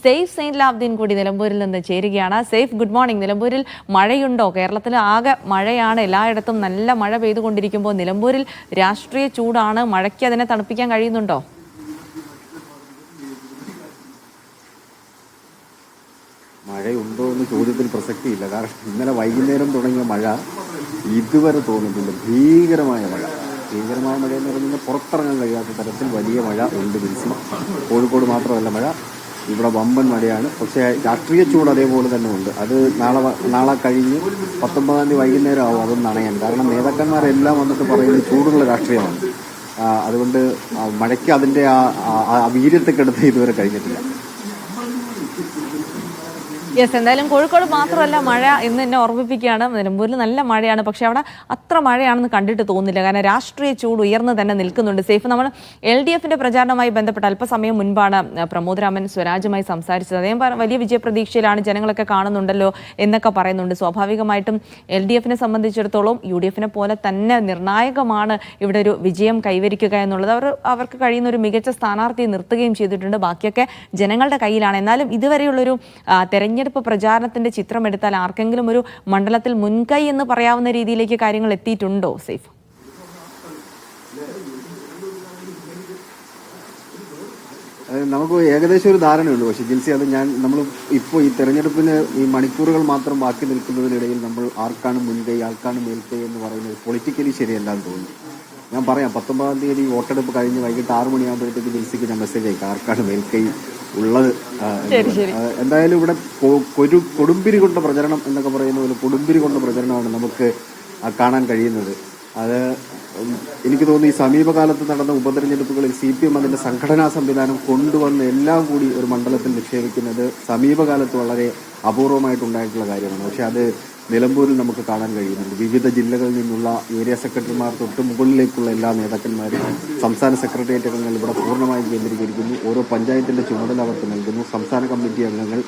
Safe Saint Labdeen കൂടി നിലമ്പൂരിൽ നിന്ന് ചേരുകയാണ്. Safe, good morning. നിലമ്പൂരിൽ മഴയുണ്ടോ? കേരളത്തിൽ ആകെ മഴയാണ്, എല്ലായിടത്തും നല്ല മഴ പെയ്തുകൊണ്ടിരിക്കുമ്പോൾ നിലമ്പൂരിൽ രാഷ്ട്രീയ ചൂടാണ്. മഴയ്ക്ക് അതിനെ തണുപ്പിക്കാൻ കഴിയുന്നുണ്ടോ? മഴയുണ്ടോ എന്ന് ചോദ്യത്തിന് പ്രസക്തിയില്ല. കാരണം ഇന്നലെ വൈകുന്നേരം തുടങ്ങിയ മഴ ഇതുവരെ തോന്നുന്നില്ല. ഭീകരമായ മഴ എന്ന് പറഞ്ഞാൽ പുറത്തിറങ്ങാൻ കഴിയാത്ത തരത്തിൽ വലിയ മഴ ഉണ്ട്. കോഴിക്കോട് മാത്രമല്ല മഴ, ഇവിടെ വമ്പൻ മഴയാണ്. പക്ഷേ രാഷ്ട്രീയ ചൂട് അതേപോലെ തന്നെ ഉണ്ട്. അത് നാളെ കഴിഞ്ഞ് 19-ാം തീയതി വൈകുന്നേരം ആവും അതൊന്നും നനയാൻ. കാരണം നേതാക്കന്മാരെല്ലാം വന്നിട്ട് പറയുന്നത് ചൂടുള്ള രാഷ്ട്രീയമാണ്. അതുകൊണ്ട് മഴയ്ക്ക് അതിൻ്റെ ആ വീര്യത്തെക്കെടുത്ത് ഇതുവരെ കഴിഞ്ഞിട്ടില്ല. യെസ്, എന്തായാലും കോഴിക്കോട് മാത്രമല്ല മഴ എന്ന് എന്നെ ഓർമ്മിപ്പിക്കുകയാണ്. നിലമ്പൂരിൽ നല്ല മഴയാണ്, പക്ഷെ അവിടെ അത്ര മഴയാണെന്ന് കണ്ടിട്ട് തോന്നുന്നില്ല. കാരണം രാഷ്ട്രീയ ചൂട് ഉയർന്ന് തന്നെ നിൽക്കുന്നുണ്ട്. സേഫ്, നമ്മൾ LDFന്റെ പ്രചാരണവുമായി ബന്ധപ്പെട്ട് അല്പസമയം മുൻപാണ് പ്രമോദ് രാമൻ സ്വരാജുമായി സംസാരിച്ചത്. അദ്ദേഹം വലിയ വിജയപ്രതീക്ഷയിലാണ്, ജനങ്ങളൊക്കെ കാണുന്നുണ്ടല്ലോ എന്നൊക്കെ പറയുന്നുണ്ട്. സ്വാഭാവികമായിട്ടും LDFനെ സംബന്ധിച്ചിടത്തോളം UDFനെ പോലെ തന്നെ നിർണായകമാണ് ഇവിടെ ഒരു വിജയം കൈവരിക്കുക എന്നുള്ളത്. അവർക്ക് കഴിയുന്ന ഒരു മികച്ച സ്ഥാനാർത്ഥിയെ നിർത്തുകയും ചെയ്തിട്ടുണ്ട്. ബാക്കിയൊക്കെ ജനങ്ങളുടെ കയ്യിലാണ്. എന്നാലും ഇതുവരെയുള്ളൊരു തെരഞ്ഞെടുപ്പ് പ്രചാരണത്തിന്റെ ചിത്രം എടുത്താൽ ആർക്കെങ്കിലും ഒരു മണ്ഡലത്തിൽ മുൻകൈ എന്ന് പറയാവുന്ന രീതിയിലേക്ക് കാര്യങ്ങൾ എത്തിയിട്ടുണ്ടോ സേഫ്? നമുക്ക് ഏകദേശം ഒരു ധാരണയുള്ളൂ. പക്ഷേ ജിൽസി, അത് നമ്മൾ ഇപ്പോൾ ഈ തെരഞ്ഞെടുപ്പിന് ഈ മണിക്കൂറുകൾ മാത്രം ബാക്കി നിൽക്കുന്നതിനിടയിൽ നമ്മൾ ആർക്കാണ് മുൻകൈ ആർക്കാണ് മേൽക്കൈ എന്ന് പറയുന്നത് പൊളിറ്റിക്കലി ശരിയല്ലാന്ന് തോന്നുന്നു. ഞാൻ പറയാം, 19-ാം തീയതി വോട്ടെടുപ്പ് കഴിഞ്ഞ് വൈകിട്ട് 6 മണിയാകുമ്പോഴത്തേക്ക് ജിൽസിക്ക് ഞാൻ മെസ്സേജ് അയക്കാം ആർക്കാണ് മേൽക്കൈ ഉള്ളത്. എന്തായാലും ഇവിടെ കൊടുമ്പിരി കൊണ്ട പ്രചരണം എന്നൊക്കെ പറയുന്ന പോലെ കൊടുമ്പിരി കൊണ്ട പ്രചരണമാണ് നമുക്ക് കാണാൻ കഴിയുന്നത്. അത് എനിക്ക് തോന്നുന്നു ഈ സമീപകാലത്ത് നടന്ന ഉപതെരഞ്ഞെടുപ്പുകളിൽ CPM അതിന്റെ സംഘടനാ സംവിധാനം കൊണ്ടുവന്ന് എല്ലാം കൂടി ഒരു മണ്ഡലത്തിൽ നിക്ഷേപിക്കുന്നത് സമീപകാലത്ത് വളരെ അപൂർവമായിട്ടുണ്ടായിട്ടുള്ള കാര്യമാണ്. പക്ഷെ അത് നിലമ്പൂരിൽ നമുക്ക് കാണാൻ കഴിയുന്നുണ്ട്. വിവിധ ജില്ലകളിൽ നിന്നുള്ള ഏരിയ സെക്രട്ടറിമാർ തൊട്ട് മുകളിലേക്കുള്ള എല്ലാ നേതാക്കന്മാരും സംസ്ഥാന സെക്രട്ടേറിയറ്റ് അംഗങ്ങൾ ഇവിടെ പൂർണ്ണമായും കേന്ദ്രീകരിക്കുന്നു. ഓരോ പഞ്ചായത്തിന്റെ ചുമതല അവർക്ക് നൽകുന്നു. സംസ്ഥാന കമ്മിറ്റി അംഗങ്ങൾ,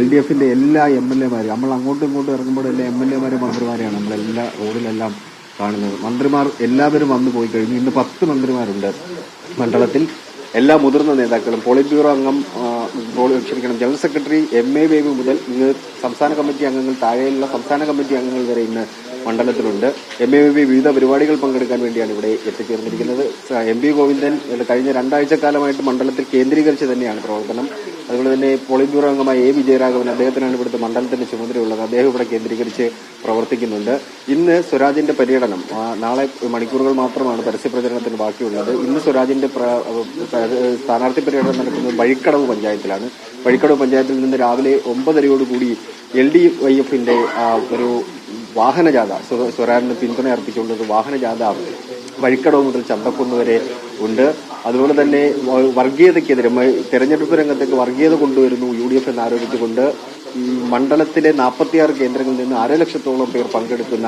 LDFന്റെ എല്ലാ MLA മാരും, നമ്മൾ അങ്ങോട്ടും ഇങ്ങോട്ടും ഇറങ്ങുമ്പോൾ എല്ലാ MLA മാരും മന്ത്രിമാരെയാണ് നമ്മളെല്ലാ റോഡിലെല്ലാം കാണുന്നത്. മന്ത്രിമാർ എല്ലാവരും വന്നു പോയി കഴിഞ്ഞു. ഇന്ന് 10 മന്ത്രിമാരുണ്ട് മണ്ഡലത്തിൽ. എല്ലാ മുതിർന്ന നേതാക്കളും, പോളിറ്റ് ബ്യൂറോ അംഗം, ജനറൽ സെക്രട്ടറി MA ബേബി മുതൽ ഇന്ന് സംസ്ഥാന കമ്മിറ്റി അംഗങ്ങൾ, താഴെയുള്ള സംസ്ഥാന കമ്മിറ്റി അംഗങ്ങൾ വരെ ഇന്ന് മണ്ഡലത്തിലുണ്ട്. MA ബേബി വിവിധ പരിപാടികൾ പങ്കെടുക്കാൻ വേണ്ടിയാണ് ഇവിടെ എത്തിച്ചേർന്നിരിക്കുന്നത്. MP ഗോവിന്ദൻ കഴിഞ്ഞ 2 ആഴ്ചക്കാലമായിട്ട് മണ്ഡലത്തിൽ കേന്ദ്രീകരിച്ച് തന്നെയാണ് പ്രവർത്തനം. അതുപോലെ തന്നെ പോളിറ്റ് ബ്യൂറോ അംഗമായ A വിജയരാഘവൻ, അദ്ദേഹത്തിനാണ് ഇവിടുത്തെ മണ്ഡലത്തിന്റെ ചുമതലയുള്ളത്. അദ്ദേഹം ഇവിടെ കേന്ദ്രീകരിച്ച് പ്രവർത്തിക്കുന്നുണ്ട്. ഇന്ന് സ്വരാജിന്റെ പര്യടനം, നാളെ മണിക്കൂറുകൾ മാത്രമാണ് പരസ്യപ്രചരണത്തിന് ബാക്കിയുള്ളത്. ഇന്ന് സ്വരാജിന്റെ സ്ഥാനാർത്ഥി പര്യടനം നടക്കുന്നത് വഴിക്കടവ് പഞ്ചായത്തിലാണ്. വഴിക്കടവ് പഞ്ചായത്തിൽ നിന്ന് രാവിലെ 9:30യോടുകൂടി LDYFന്റെ ഒരു വാഹനജാഥ, സ്വരാജിന് പിന്തുണ അർപ്പിച്ചുകൊണ്ടൊരു വാഹനജാഥ വഴിക്കടവ് മുതൽ ചന്തക്കുന്ന് വരെ ഉണ്ട്. അതുപോലെ തന്നെ വർഗീയതയ്ക്കെതിരെ, തെരഞ്ഞെടുപ്പ് രംഗത്തേക്ക് വർഗീയത കൊണ്ടുവരുന്നു UDF എന്നാരോപിച്ചുകൊണ്ട് ഈ മണ്ഡലത്തിലെ 46 കേന്ദ്രങ്ങളിൽ നിന്ന് 1.5 ലക്ഷത്തോളം പേർ പങ്കെടുക്കുന്ന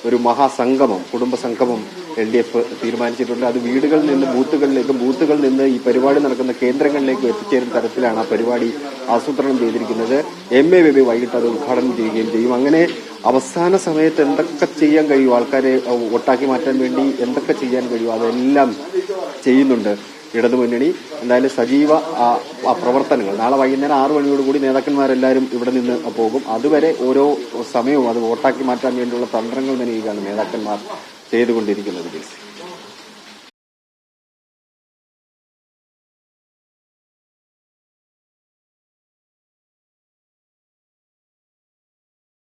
ഒരു മഹാസംഗമം, കുടുംബ സംഗമം LDF തീരുമാനിച്ചിട്ടുണ്ട്. അത് വീടുകളിൽ നിന്ന് ബൂത്തുകളിലേക്കും ബൂത്തുകളിൽ നിന്ന് ഈ പരിപാടി നടക്കുന്ന കേന്ദ്രങ്ങളിലേക്കും എത്തിച്ചേരുന്ന തരത്തിലാണ് ആ പരിപാടി ആസൂത്രണം ചെയ്തിരിക്കുന്നത്. MA ബേബി വൈകിട്ട് അത് ഉദ്ഘാടനം ചെയ്യുകയും ചെയ്യും. അങ്ങനെ അവസാന സമയത്ത് എന്തൊക്കെ ചെയ്യാൻ കഴിയുമോ, ആൾക്കാരെ വോട്ടാക്കി മാറ്റാൻ വേണ്ടി എന്തൊക്കെ ചെയ്യാൻ കഴിയുമോ അതെല്ലാം ചെയ്യുന്നുണ്ട് ഇടതുമുന്നണി. എന്തായാലും സജീവ പ്രവർത്തനങ്ങൾ. നാളെ വൈകുന്നേരം 6 മണിയോടുകൂടി നേതാക്കന്മാരെല്ലാവരും ഇവിടെ നിന്ന് പോകും. അതുവരെ ഓരോ സമയവും അത് വോട്ടാക്കി മാറ്റാൻ വേണ്ടിയുള്ള തന്ത്രങ്ങൾ മെനയുകയാണ് നേതാക്കന്മാർ ചെയ്തുകൊണ്ടിരിക്കുന്നത്.